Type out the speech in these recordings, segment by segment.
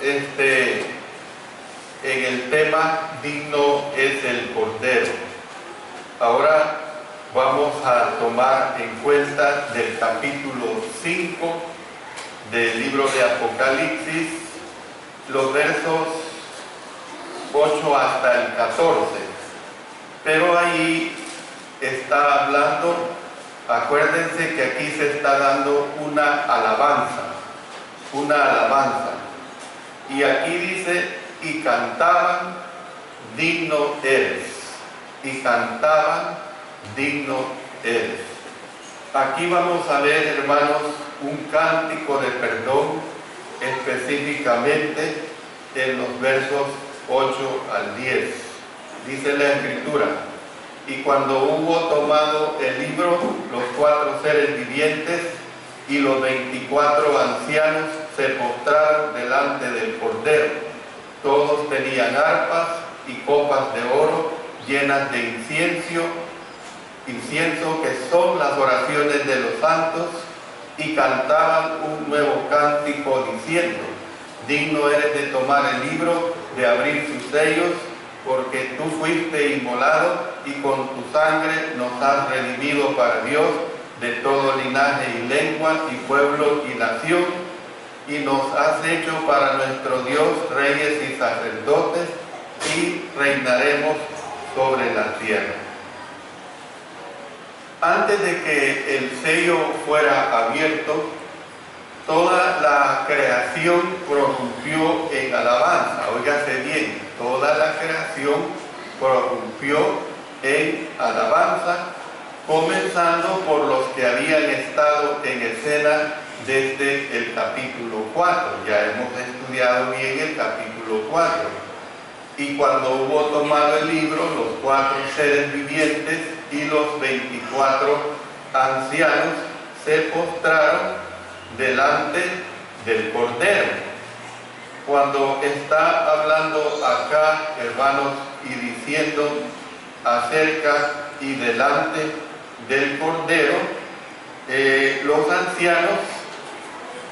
en el tema digno es el Cordero. Ahora vamos a tomar en cuenta del capítulo 5 del libro de Apocalipsis, los versos 8 hasta el 14. Pero ahí está hablando, acuérdense que aquí se está dando una alabanza. Y aquí dice, y cantaban, digno eres. Y cantaban, digno eres. Aquí vamos a ver, hermanos, un cántico de perdón, específicamente en los versos 8 al 10. Dice la Escritura: y cuando hubo tomado el libro, los 4 seres vivientes y los 24 ancianos se postraron delante del Cordero. Todos tenían arpas y copas de oro llenas de incienso que son las oraciones de los santos, y cantaban un nuevo cántico diciendo: digno eres de tomar el libro, de abrir sus sellos, porque tú fuiste inmolado y con tu sangre nos has redimido para Dios de todo linaje y lengua y pueblo y nación, y nos has hecho para nuestro Dios reyes y sacerdotes, y reinaremos sobre la tierra. Antes de que el sello fuera abierto, toda la creación prorrumpió en alabanza. Óigase bien, toda la creación prorrumpió en alabanza, comenzando por los que habían estado en escena desde el capítulo 4. Ya hemos estudiado bien el capítulo 4. Y cuando hubo tomado el libro, los 4 seres vivientes y los 24 ancianos se postraron delante del Cordero. Cuando está hablando acá, hermanos, y diciendo acerca y delante del Cordero, los ancianos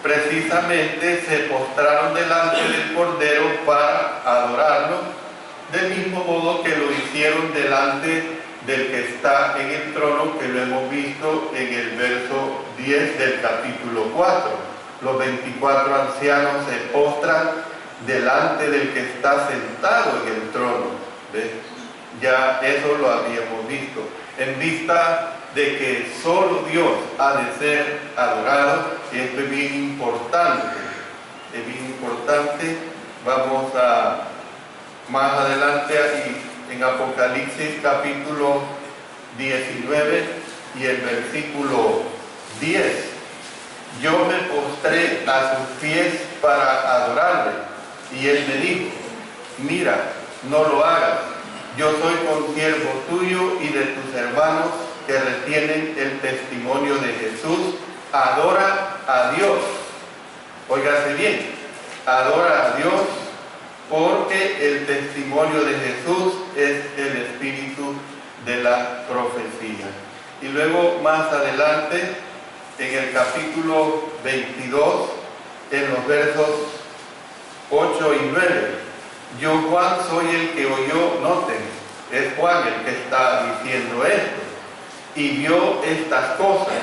precisamente se postraron delante del Cordero para adorarlo, del mismo modo que lo hicieron delante del que está en el trono, que lo hemos visto en el verso 10 del capítulo 4. Los 24 ancianos se postran delante del que está sentado en el trono. ¿Ves? Ya eso lo habíamos visto. En vista de que solo Dios ha de ser adorado, y esto es bien importante. Es bien importante. Vamos a más adelante ahí en Apocalipsis capítulo 19 y el versículo 10. Yo me postré a sus pies para adorarle, y él me dijo: mira, no lo hagas. Yo soy consiervo tuyo y de tus hermanos que retienen el testimonio de Jesús. Adora a Dios. Óigase bien, adora a Dios, porque el testimonio de Jesús es el espíritu de la profecía. Y luego más adelante, en el capítulo 22, en los versos 8 y 9, yo, Juan, soy el que oyó, noten, es Juan el que está diciendo esto, y vio estas cosas,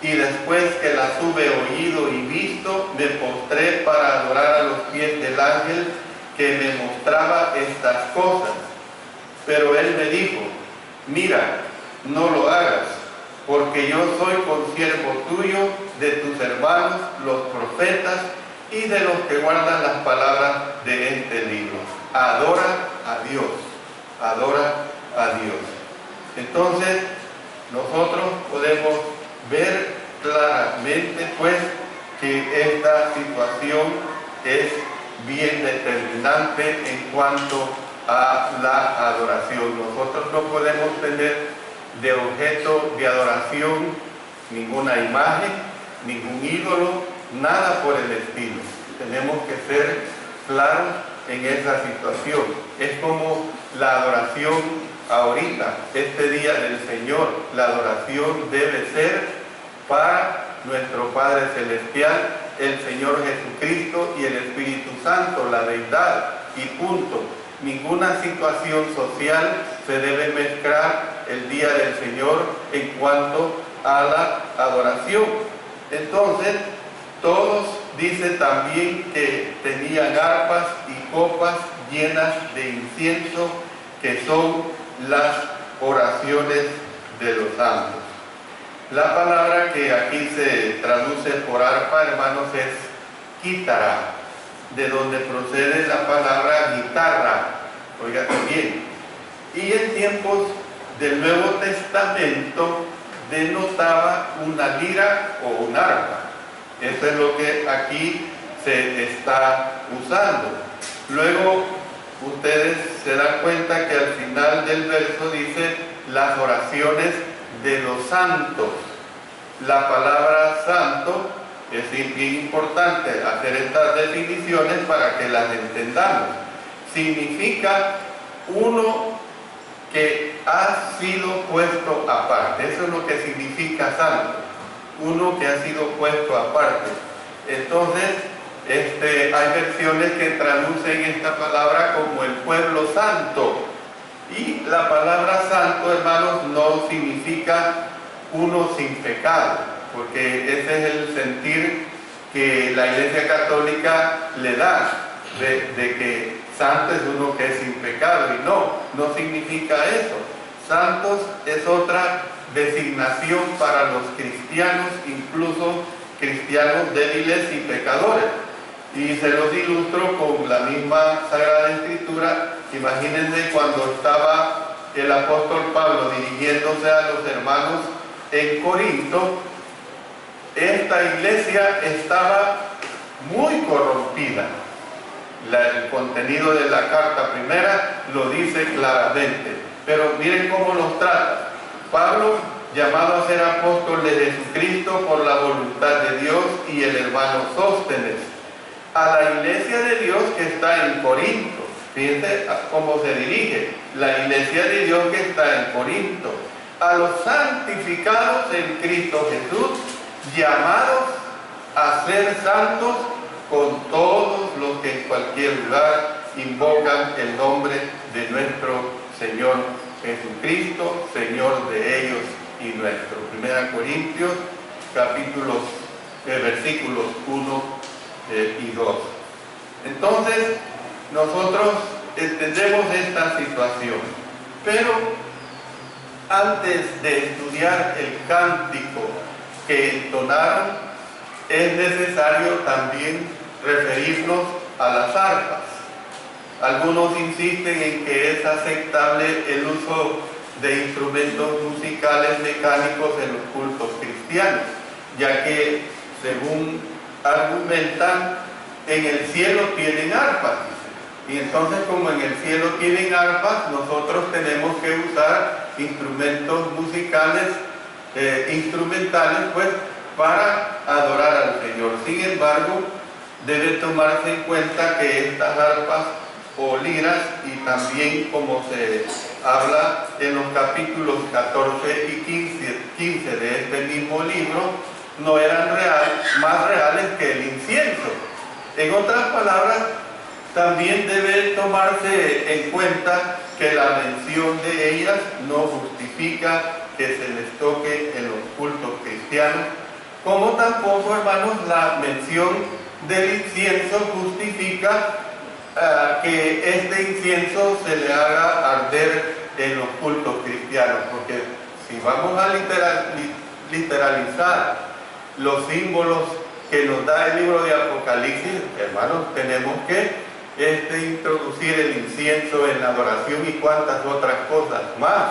y después que las hube oído y visto, me postré para adorar a los pies del ángel que me mostraba estas cosas. Pero él me dijo: mira, no lo hagas, porque yo soy consiervo tuyo, de tus hermanos, los profetas, y de los que guardan las palabras de este libro. Adora a Dios, adora a Dios. Entonces, nosotros podemos ver claramente, pues, que esta situación es bien determinante en cuanto a la adoración. Nosotros no podemos tener de objeto de adoración ninguna imagen, ningún ídolo, nada por el estilo. Tenemos que ser claros en esa situación. Es como la adoración ahorita, este día del Señor. La adoración debe ser para nuestro Padre Celestial, el Señor Jesucristo y el Espíritu santo, la deidad y punto. Ninguna situación social se debe mezclar el día del Señor en cuanto a la adoración. Entonces, todos dice también que tenían arpas y copas llenas de incienso, que son las oraciones de los santos. La palabra que aquí se traduce por arpa, hermanos, es quítara, de donde procede la palabra guitarra, oiga bien. Y en tiempos del Nuevo Testamento denotaba una lira o un arpa. Eso es lo que aquí se está usando. Luego ustedes se dan cuenta que al final del verso dice las oraciones de los santos. La palabra santo es bien importante hacer estas definiciones para que las entendamos. Significa uno que ha sido puesto aparte. Eso es lo que significa santo. Uno que ha sido puesto aparte. Entonces, hay versiones que traducen esta palabra como el pueblo santo. Y la palabra santo, hermanos, no significa uno sin pecado, porque ese es el sentir que la Iglesia Católica le da, de que santo es uno que es sin pecado, y no significa eso. Santos es otra designación para los cristianos, incluso cristianos débiles y pecadores. Y se los ilustro con la misma Sagrada Escritura. Imagínense cuando estaba el apóstol Pablo dirigiéndose a los hermanos en Corinto, esta iglesia estaba muy corrompida. El contenido de la carta primera lo dice claramente, pero miren cómo los trata. Pablo, llamado a ser apóstol de Jesucristo por la voluntad de Dios, y el hermano Sóstenes, a la iglesia de Dios que está en Corinto. Fíjense cómo se dirige la iglesia de Dios que está en Corinto. A los santificados en Cristo Jesús, llamados a ser santos con todos los que en cualquier lugar invocan el nombre de nuestro Señor Jesucristo, Señor de ellos y nuestro. 1 Corintios, versículos 1 y 2. Entonces, nosotros entendemos esta situación, pero antes de estudiar el cántico que entonaron, es necesario también referirnos a las arpas. Algunos insisten en que es aceptable el uso de instrumentos musicales mecánicos en los cultos cristianos, ya que, según argumentan, en el cielo tienen arpas. Y entonces, como en el cielo tienen arpas, nosotros tenemos que usar instrumentos musicales, instrumentales, pues, para adorar al Señor. Sin embargo, debe tomarse en cuenta que estas arpas o liras, y también como se habla en los capítulos 14 y 15 de este mismo libro, no eran más reales que el incienso. En otras palabras, también debe tomarse en cuenta que la mención de ellas no justifica que se les toque en los cultos cristianos, como tampoco, hermanos, la mención del incienso justifica que este incienso se le haga arder en los cultos cristianos, porque si vamos a literalizar los símbolos que nos da el libro de Apocalipsis, hermanos, tenemos que introducir el incienso en la adoración y cuantas otras cosas más,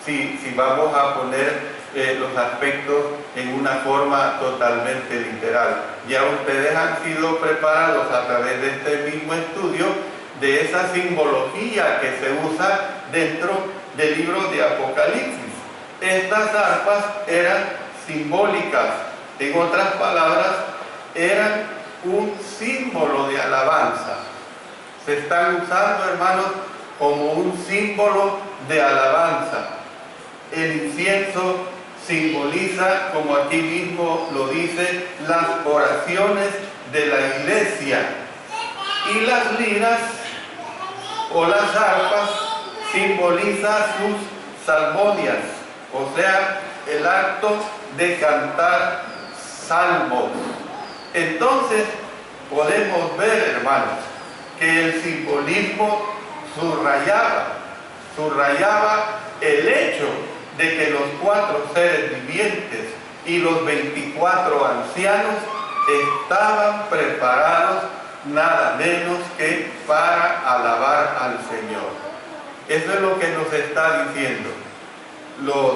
si vamos a poner los aspectos en una forma totalmente literal. Ya ustedes han sido preparados a través de este mismo estudio de esa simbología que se usa dentro del libro de Apocalipsis. Estas arpas eran simbólicas, en otras palabras, eran un símbolo de alabanza. Se están usando, hermanos, como un símbolo de alabanza. El incienso simboliza, como aquí mismo lo dice, las oraciones de la iglesia. Y las liras o las arpas simbolizan sus salmodias, o sea, el acto de cantar salmos. Entonces podemos ver, hermanos, que el simbolismo subrayaba el hecho de que los 4 seres vivientes y los 24 ancianos estaban preparados nada menos que para alabar al Señor. Eso es lo que nos está diciendo. Los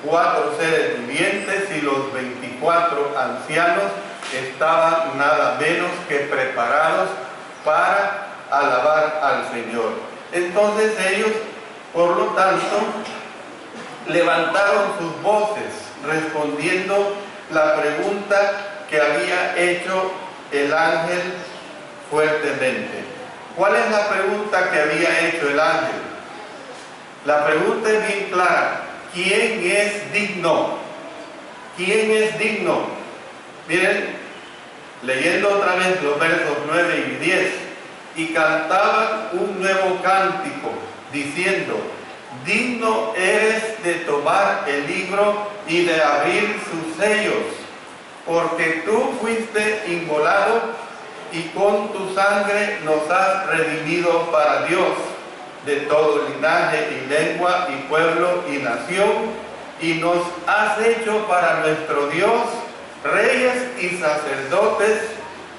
4 seres vivientes y los 24 ancianos estaban nada menos que preparados para alabar al Señor. Entonces ellos, por lo tanto, levantaron sus voces respondiendo la pregunta que había hecho el ángel fuertemente. ¿Cuál es la pregunta que había hecho el ángel? La pregunta es bien clara. ¿Quién es digno? ¿Quién es digno? Miren, leyendo otra vez los versos 9 y 10, y cantaban un nuevo cántico, diciendo: digno eres de tomar el libro y de abrir sus sellos, porque tú fuiste inmolado y con tu sangre nos has redimido para Dios, de todo linaje y lengua y pueblo y nación, y nos has hecho para nuestro Dios reyes y sacerdotes,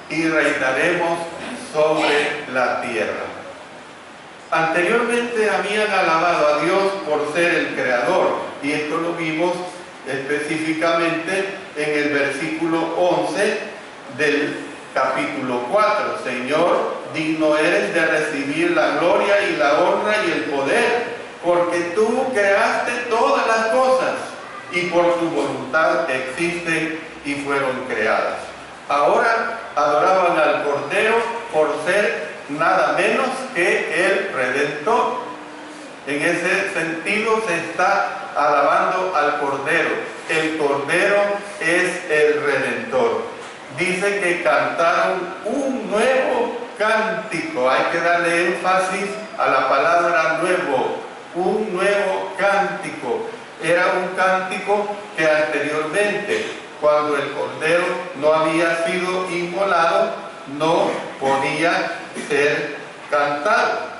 y reinaremos sobre la tierra. Anteriormente habían alabado a Dios por ser el creador, y esto lo vimos específicamente en el versículo 11 del capítulo 4. Señor, digno eres de recibir la gloria y la honra y el poder, porque tú creaste todas las cosas y por tu voluntad existen y fueron creadas. Ahora adoraban al Cordero por ser nada menos que el Redentor. En ese sentido se está alabando al Cordero. El Cordero es el Redentor. Dice que cantaron un nuevo cántico. Hay que darle énfasis a la palabra nuevo. Un nuevo cántico. Era un cántico que anteriormente, cuando el Cordero no había sido inmolado, no podía ser cantado.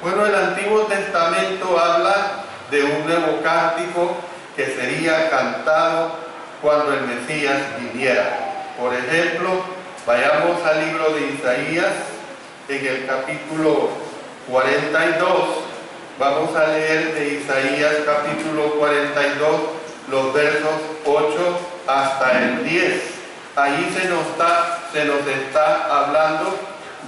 Bueno, el Antiguo Testamento habla de un nuevo cántico que sería cantado cuando el Mesías viniera. Por ejemplo, vayamos al libro de Isaías, en el capítulo 42. Vamos a leer de Isaías capítulo 42, los versos 8 hasta el 10. Ahí se nos está hablando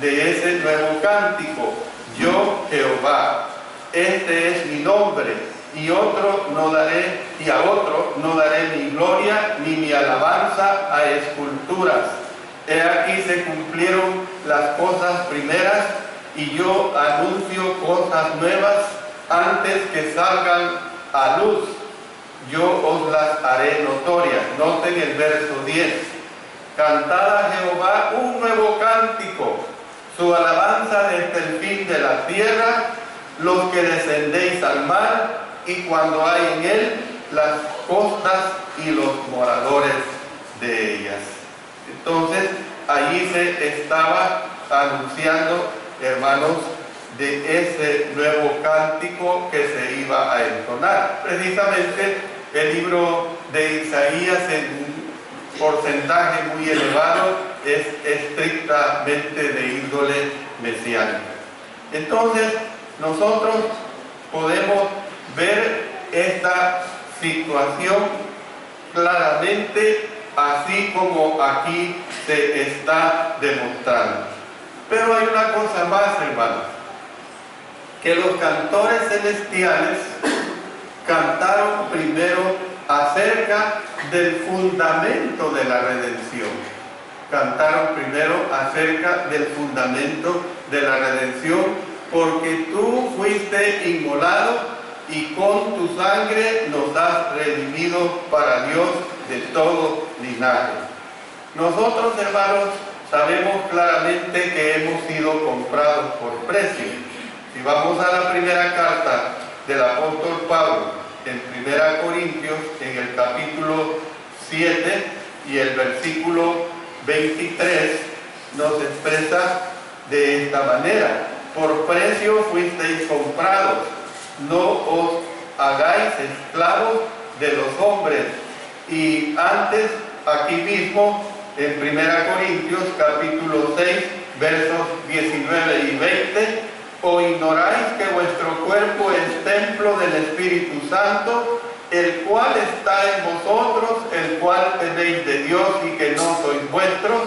de ese nuevo cántico. Yo, Jehová, este es mi nombre, y a otro no daré mi gloria ni mi alabanza a esculturas. He aquí se cumplieron las cosas primeras, y yo anuncio cosas nuevas antes que salgan a luz. Yo os las haré notorias. Noten el verso 10. Cantad a Jehová un nuevo cántico, su alabanza desde el fin de la tierra, los que descendéis al mar, y cuando hay en él las costas y los moradores de ellas. Entonces, allí se estaba anunciando, hermanos, de ese nuevo cántico que se iba a entonar. Precisamente el libro de Isaías, en un porcentaje muy elevado, es estrictamente de índole mesiánica. Entonces, nosotros podemos ver esta situación claramente, así como aquí se está demostrando. Pero hay una cosa más, hermanos, que los cantores celestiales cantaron primero acerca del fundamento de la redención. Cantaron primero acerca del fundamento de la redención, porque tú fuiste inmolado y con tu sangre nos has redimido para Dios de todo linaje. Nosotros, hermanos, sabemos claramente que hemos sido comprados por precio. Si vamos a la primera carta del apóstol Pablo, en 1 Corintios, en el capítulo 7 y el versículo 23, nos expresa de esta manera: por precio fuisteis comprados, no os hagáis esclavos de los hombres. Y antes, aquí mismo, en 1 Corintios capítulo 6, versos 19 y 20, ¿o ignoráis que vuestro cuerpo es templo del Espíritu Santo, el cual está en vosotros, el cual tenéis de Dios y que no sois vuestros?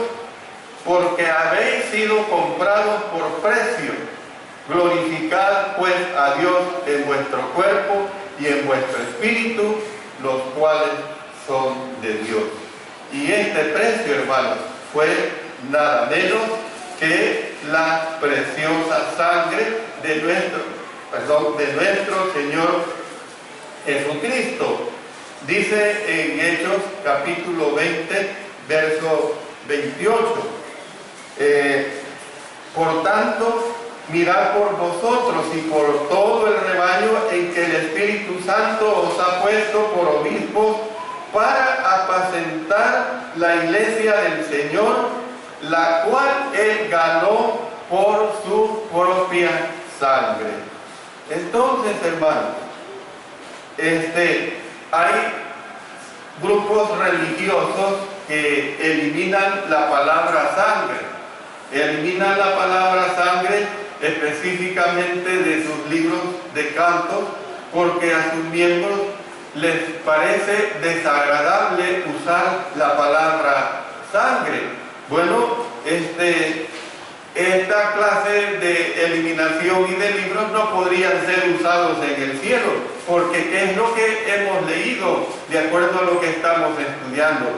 Porque habéis sido comprados por precio. Glorificad pues a Dios en vuestro cuerpo y en vuestro espíritu, los cuales son de Dios. Y este precio, hermanos, fue nada menos que la preciosa sangre de nuestro Señor Jesucristo. Dice en Hechos capítulo 20, verso 28, por tanto, mirad por vosotros y por todo el rebaño en que el Espíritu Santo os ha puesto por obispos para apacentar la iglesia del Señor, la cual Él ganó por su propia sangre. Entonces, hermanos, hay grupos religiosos que eliminan la palabra sangre. Eliminan la palabra sangre específicamente de sus libros de cantos, porque a sus miembros les parece desagradable usar la palabra sangre. Bueno, esta clase de eliminación y de libros no podrían ser usados en el cielo, porque ¿qué es lo que hemos leído de acuerdo a lo que estamos estudiando?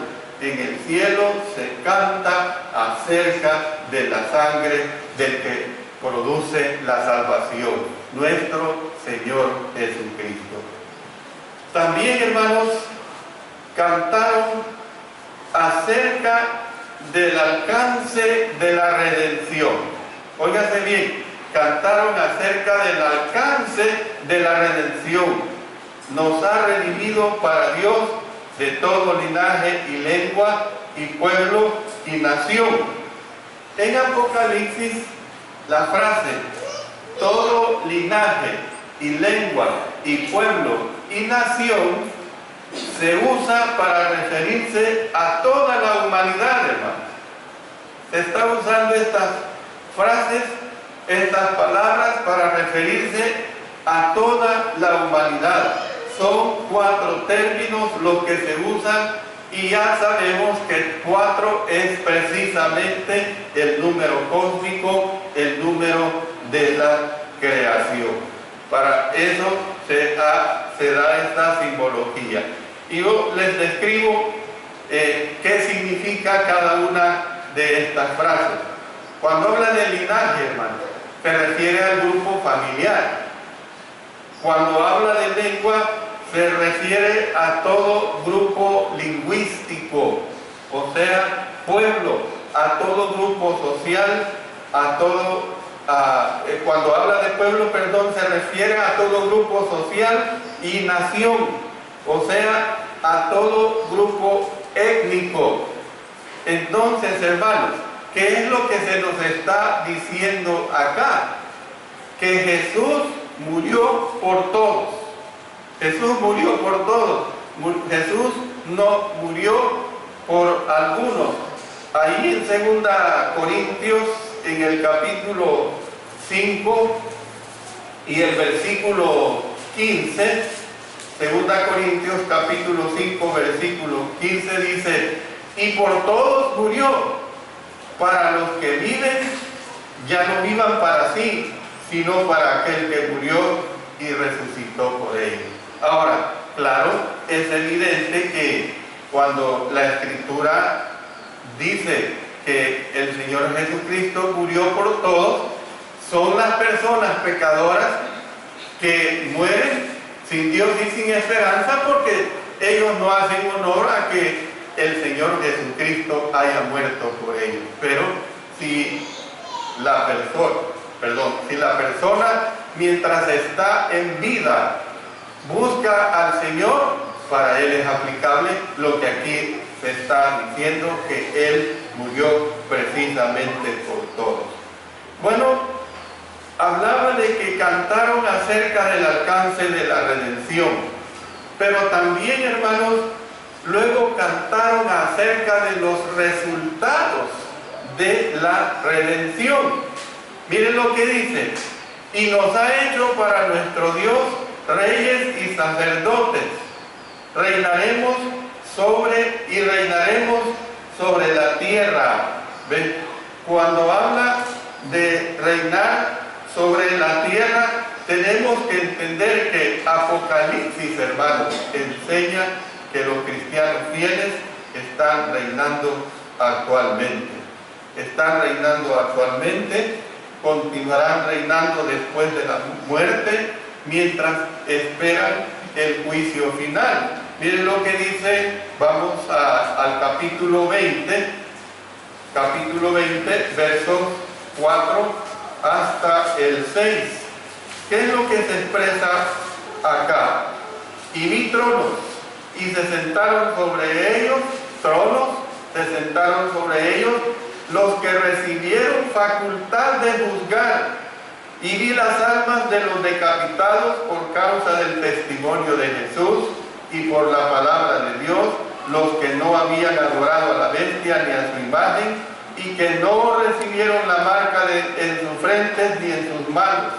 En el cielo se canta acerca de la sangre del que produce la salvación, nuestro Señor Jesucristo. También, hermanos, cantaron acerca del alcance de la redención. Óigase bien, cantaron acerca del alcance de la redención. Nos ha redimido para Dios de todo linaje y lengua y pueblo y nación. En Apocalipsis, la frase todo linaje y lengua y pueblo y nación se usa para referirse a toda la humanidad, hermanos. Se está usando estas frases, estas palabras para referirse a toda la humanidad. Son 4 términos los que se usan y ya sabemos que 4 es precisamente el número cósmico, el número de la creación. Para eso se da esta simbología. Y yo les describo qué significa cada una de estas frases. Cuando habla de linaje, hermano, se refiere al grupo familiar. Cuando habla de lengua, se refiere a todo grupo lingüístico, o sea, pueblo, a todo grupo social, cuando habla de pueblo, se refiere a todo grupo social y nación, o sea, a todo grupo étnico. Entonces, hermanos, ¿qué es lo que se nos está diciendo acá? Que Jesús murió por todos. Jesús murió por todos. Jesús no murió por algunos. Ahí en 2 Corintios, en el capítulo 5 y el versículo 15, 2 Corintios capítulo 5, versículo 15 dice: y por todos murió, para los que viven, ya no vivan para sí, sino para aquel que murió y resucitó por ellos. Ahora, claro, es evidente que cuando la Escritura dice que el Señor Jesucristo murió por todos, son las personas pecadoras que mueren sin Dios y sin esperanza, porque ellos no hacen honor a que el Señor Jesucristo haya muerto por ellos. Pero si si la persona mientras está en vida busca al Señor, para él es aplicable lo que aquí se está diciendo, que Él murió precisamente por todos. Bueno, hablaba de que cantaron acerca del alcance de la redención, pero también, hermanos, luego cantaron acerca de los resultados de la redención. Miren lo que dice: y nos ha hecho para nuestro Dios reyes y sacerdotes, reinaremos sobre la tierra. ¿Ven? Cuando habla de reinar sobre la tierra, tenemos que entender que Apocalipsis, hermanos, enseña que los cristianos fieles están reinando actualmente. Están reinando actualmente, continuarán reinando después de la muerte, mientras esperan el juicio final. Miren lo que dice, vamos al capítulo 20, versos 4 hasta el 6. ¿Qué es lo que se expresa acá? Y vi tronos, y se sentaron sobre ellos, los que recibieron facultad de juzgar. Y vi las almas de los decapitados por causa del testimonio de Jesús y por la palabra de Dios, los que no habían adorado a la bestia ni a su imagen, y que no recibieron la marca en sus frentes ni en sus manos.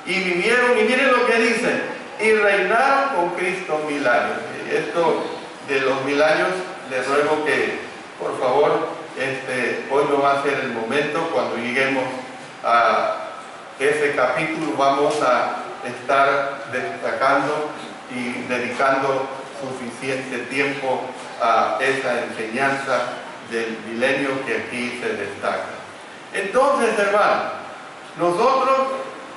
Y vivieron, y miren lo que dice, y reinaron con Cristo 1000 años. Esto de los 1000 años, les ruego que, por favor, hoy no va a ser el momento. Cuando lleguemos a ese capítulo vamos a estar destacando y dedicando suficiente tiempo a esa enseñanza del milenio que aquí se destaca. Entonces, hermanos, nosotros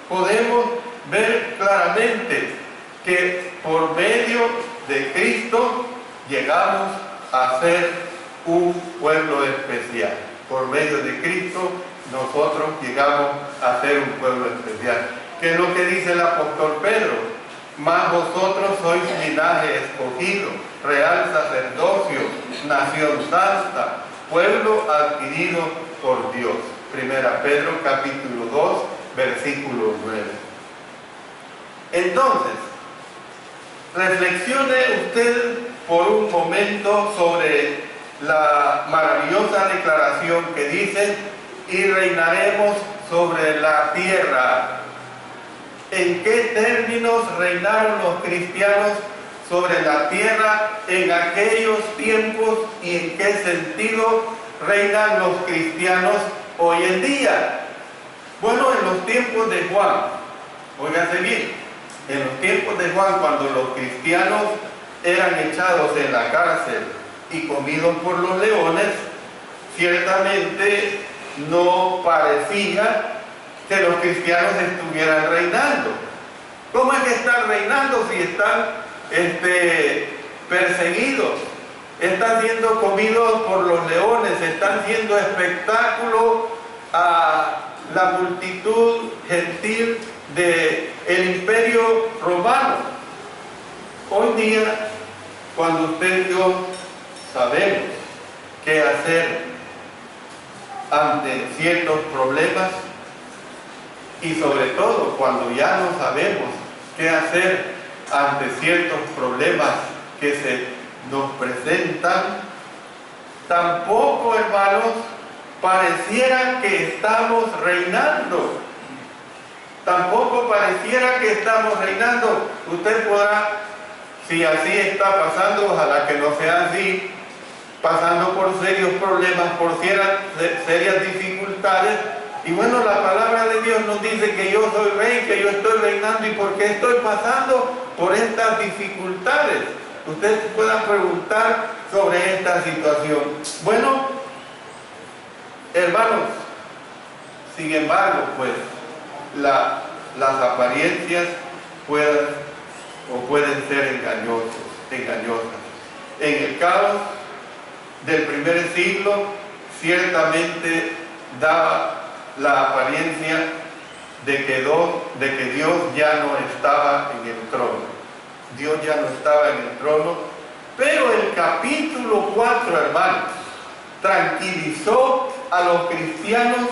podemos ver claramente que por medio de Cristo llegamos a ser un pueblo especial. Por medio de Cristo nosotros llegamos a ser un pueblo especial. ¿Qué es lo que dice el apóstol Pedro? Mas vosotros sois linaje escogido, real sacerdocio, nación santa, pueblo adquirido por Dios. Primera Pedro capítulo 2, versículo 9. Entonces, reflexione usted por un momento sobre la maravillosa declaración que dice: y reinaremos sobre la tierra. ¿En qué términos reinaron los cristianos sobre la tierra en aquellos tiempos y en qué sentido reinan los cristianos hoy en día? Bueno, en los tiempos de Juan, óigase bien, en los tiempos de Juan, cuando los cristianos eran echados en la cárcel y comidos por los leones, ciertamente no parecía que los cristianos estuvieran reinando. ¿Cómo es que están reinando si están perseguidos? Están siendo comidos por los leones, están siendo espectáculo a la multitud gentil del imperio romano. Hoy día, cuando usted y yo sabemos qué hacer ante ciertos problemas, y sobre todo cuando ya no sabemos qué hacer ante ciertos problemas que se nos presentan, tampoco, hermanos, pareciera que estamos reinando. Tampoco pareciera que estamos reinando. Usted podrá, si así está pasando, ojalá que no sea así, pasando por serios problemas, por serias dificultades. Y bueno, la palabra de Dios nos dice que yo soy rey, que yo estoy reinando. ¿Y por qué estoy pasando por estas dificultades? Ustedes puedan preguntar sobre esta situación. Bueno, hermanos, sin embargo, pues, las apariencias pueden ser engañosas. En el caos del primer siglo, ciertamente daba la apariencia de que Dios ya no estaba en el trono. Dios ya no estaba en el trono, pero el capítulo 4, hermanos, tranquilizó a los cristianos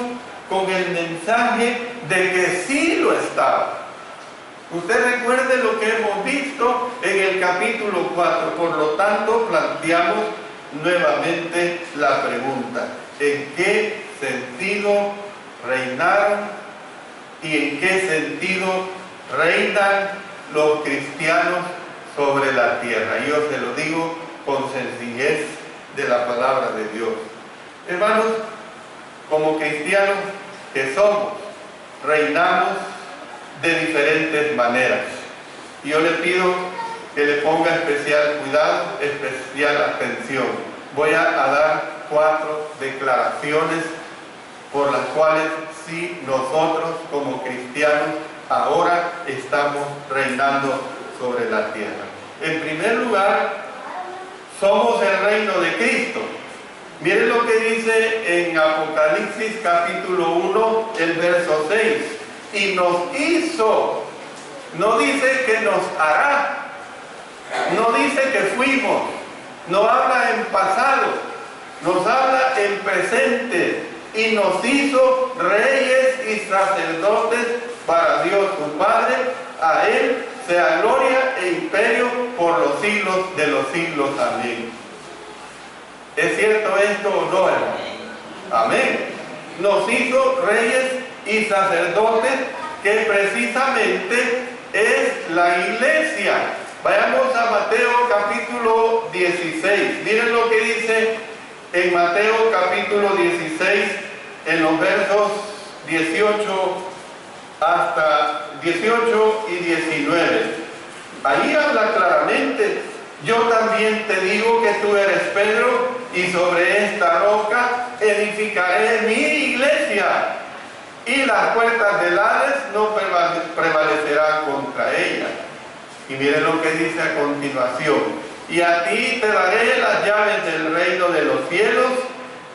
con el mensaje de que sí lo estaba. Usted recuerde lo que hemos visto en el capítulo 4, por lo tanto planteamos nuevamente la pregunta: ¿en qué sentido reinaron y en qué sentido reinan los cristianos sobre la tierra? Yo se lo digo con sencillez de la palabra de Dios. Hermanos, como cristianos que somos, reinamos de diferentes maneras. Yo le pido que le ponga especial cuidado, especial atención. Voy a dar 4 declaraciones por las cuales sí nosotros como cristianos ahora estamos reinando sobre la tierra. En primer lugar, somos el reino de Cristo. Miren lo que dice en Apocalipsis capítulo 1, el verso 6. Y nos hizo, no dice que nos hará, no dice que fuimos, no habla en pasado, nos habla en presente, y nos hizo reyes y sacerdotes para Dios su Padre. A Él sea gloria e imperio por los siglos de los siglos. Amén. ¿Es cierto esto o no, hermano? Amén. Nos hizo reyes y sacerdotes, que precisamente es la iglesia. Vayamos a Mateo capítulo 16. Miren lo que dice en Mateo capítulo 16, en los versos 18 y 19. Ahí habla claramente: yo también te digo que tú eres Pedro, y sobre esta roca edificaré mi iglesia, y las puertas del Hades no prevalecerán contra ella. Y miren lo que dice a continuación: y a ti te daré las llaves del reino de los cielos,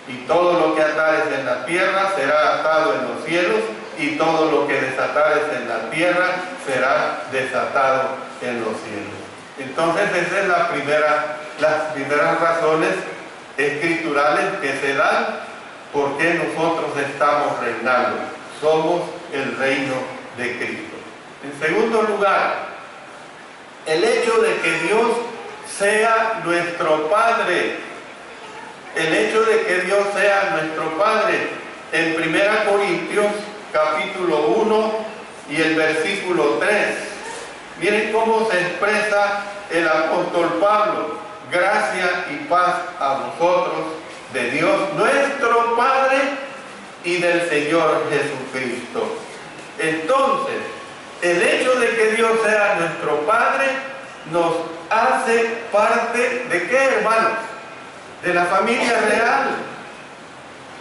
y todo lo que atares en la tierra será atado en los cielos, y todo lo que desatares en la tierra será desatado en los cielos. Entonces esa es las primeras razones escriturales que se dan por qué nosotros estamos reinando. Somos el reino de Cristo. En segundo lugar, el hecho de que Dios sea nuestro Padre. El hecho de que Dios sea nuestro Padre. En 1 Corintios capítulo 1 y el versículo 3. Miren cómo se expresa el apóstol Pablo: gracia y paz a vosotros de Dios nuestro Padre y del Señor Jesucristo. Entonces, el hecho de que Dios sea nuestro Padre nos hace parte ¿de qué, hermanos? De la familia real.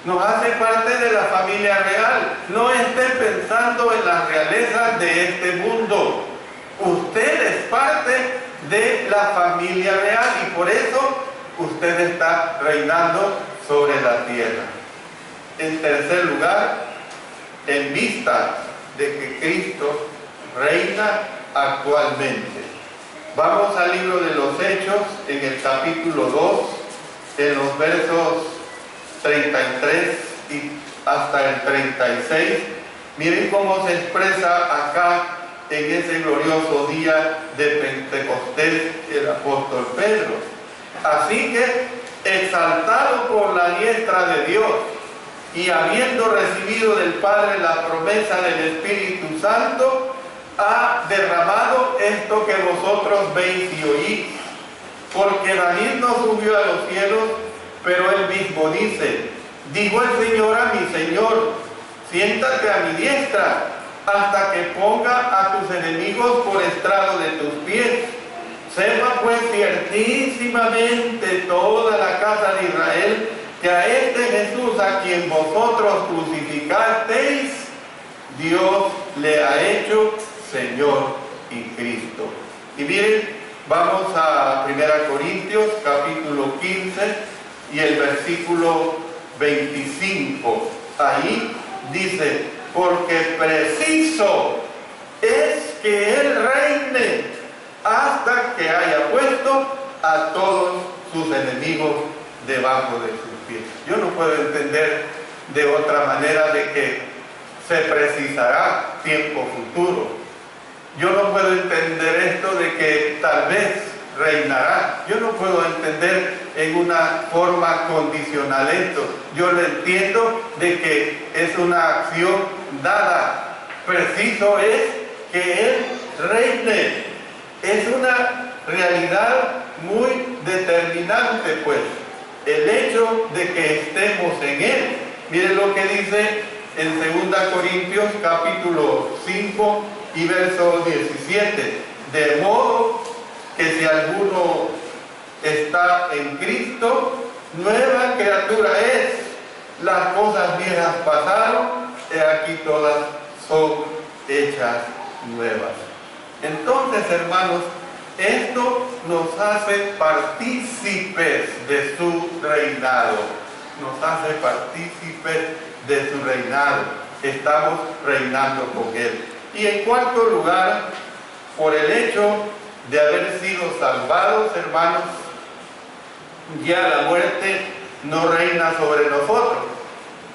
Nos hace parte de la familia real. No esté pensando en las realezas de este mundo. Usted es parte de la familia real, y por eso usted está reinando sobre la tierra. En tercer lugar, en vista de que Cristo reina actualmente, vamos al libro de los Hechos, en el capítulo 2, en los versos 33 y hasta el 36. Miren cómo se expresa acá en ese glorioso día de Pentecostés el apóstol Pedro. Así que, exaltado por la diestra de Dios, y habiendo recibido del Padre la promesa del Espíritu Santo, ha derramado esto que vosotros veis y oís. Porque David no subió a los cielos, pero él mismo dice: dijo el Señor a mi Señor, siéntate a mi diestra, hasta que ponga a tus enemigos por estrado de tus pies. Sepa pues ciertísimamente toda la casa de Israel, que a este Jesús, a quien vosotros crucificasteis, Dios le ha hecho Señor y Cristo. Y miren, vamos a 1 Corintios capítulo 15 y el versículo 25. Ahí dice, porque preciso es que Él reine hasta que haya puesto a todos sus enemigos debajo de sus pies. Yo no puedo entender de otra manera de que se precisará tiempo futuro. Yo no puedo entender esto de que tal vez reinará. Yo no puedo entender en una forma condicional esto. Yo lo entiendo de que es una acción dada. Preciso es que Él reine. Es una realidad muy determinante, pues, el hecho de que estemos en Él. Miren lo que dice en 2 Corintios capítulo 5 y verso 17. De modo que si alguno está en Cristo, nueva criatura es. Las cosas viejas pasaron, y aquí todas son hechas nuevas. Entonces, hermanos, esto nos hace partícipes de su reinado. Nos hace partícipes de su reinado. Estamos reinando con Él. Y en cuarto lugar, por el hecho de haber sido salvados, hermanos, ya la muerte no reina sobre nosotros.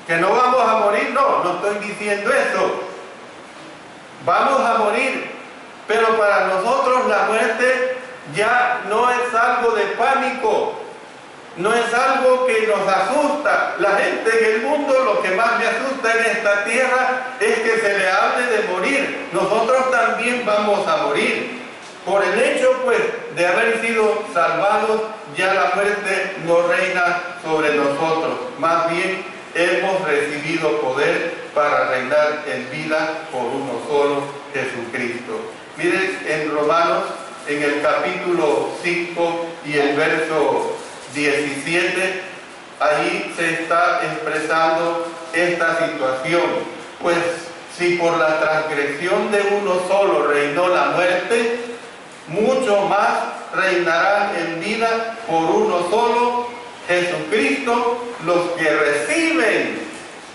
Que no vamos a morir, no estoy diciendo eso. Vamos a morir, pero para nosotros la muerte ya no es algo de pánico, no es algo que nos asusta. La gente en el mundo, lo que más le asusta en esta tierra es que se le hable de morir. Nosotros también vamos a morir. Por el hecho, pues, de haber sido salvados, ya la muerte no reina sobre nosotros. Más bien, hemos recibido poder para reinar en vida por uno solo, Jesucristo. Miren en Romanos, en el capítulo 5 y el verso 17, ahí se está expresando esta situación. Pues si por la transgresión de uno solo reinó la muerte, mucho más reinarán en vida por uno solo, Jesucristo, los que reciben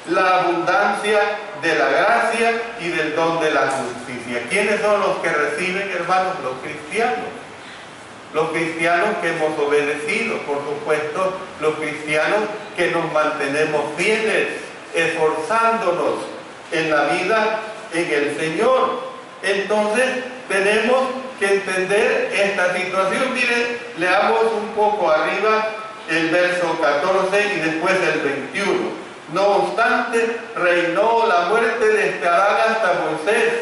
la abundancia de la gracia y del don de la justicia. ¿Quiénes son los que reciben, hermanos? Los cristianos. Los cristianos que hemos obedecido, por supuesto, los cristianos que nos mantenemos fieles, esforzándonos en la vida en el Señor. Entonces, tenemos que entender esta situación. Miren, leamos un poco arriba el verso 14 y después el 21. No obstante, reinó la muerte desde Adán hasta Moisés,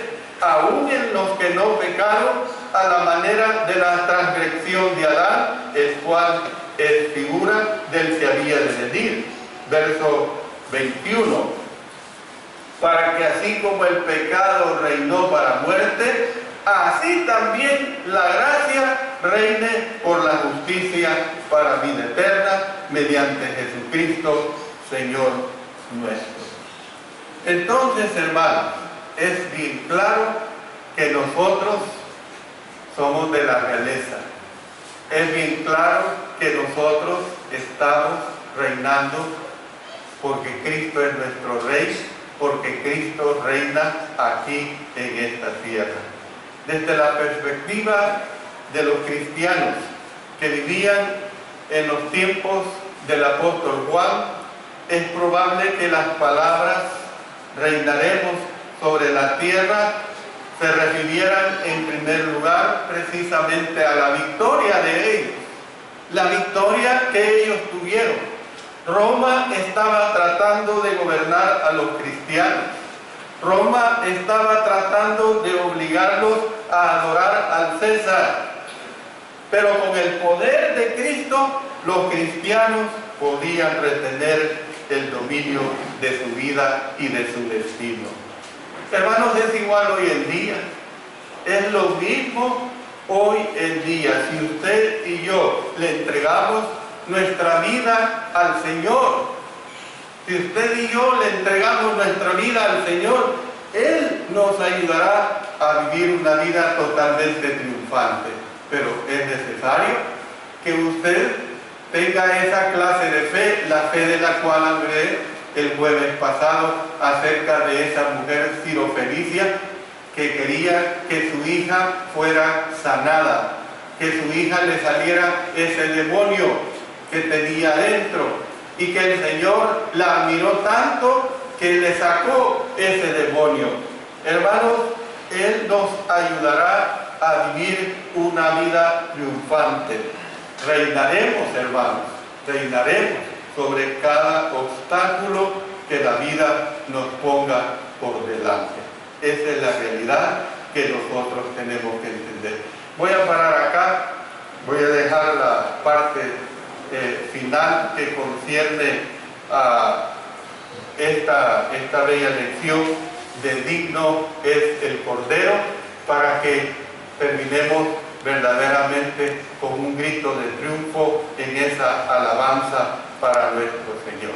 aún en los que no pecaron, a la manera de la transgresión de Adán, el cual es figura del que había de venir. Verso 21. Para que así como el pecado reinó para muerte, así también la gracia reine por la justicia para vida eterna, mediante Jesucristo, Señor nuestro. Entonces, hermanos, es bien claro que nosotros somos de la realeza. Es bien claro que nosotros estamos reinando porque Cristo es nuestro Rey, porque Cristo reina aquí en esta tierra. Desde la perspectiva de los cristianos que vivían en los tiempos del apóstol Juan, es probable que las palabras reinaremos sobre la tierra se refirieran en primer lugar precisamente a la victoria de ellos, la victoria que ellos tuvieron. Roma estaba tratando de gobernar a los cristianos. Roma estaba tratando de obligarlos a adorar al César. Pero con el poder de Cristo, los cristianos podían retener el dominio de su vida y de su destino. Hermanos, es igual hoy en día. Es lo mismo hoy en día. Si usted y yo le entregamos nuestra vida al Señor, si usted y yo le entregamos nuestra vida al Señor, Él nos ayudará a vivir una vida totalmente triunfante. Pero es necesario que usted tenga esa clase de fe, la fe de la cual hablé el jueves pasado acerca de esa mujer Sirofenicia que quería que su hija fuera sanada, que su hija le saliera ese demonio que tenía dentro, y que el Señor la admiró tanto que le sacó ese demonio. Hermanos, Él nos ayudará a vivir una vida triunfante. Reinaremos, hermanos, reinaremos sobre cada obstáculo que la vida nos ponga por delante. Esa es la realidad que nosotros tenemos que entender. Voy a parar acá, voy a dejar la parte final que concierne a esta bella lección de digno es el Cordero, para que terminemos verdaderamente con un grito de triunfo en esa alabanza para nuestro Señor.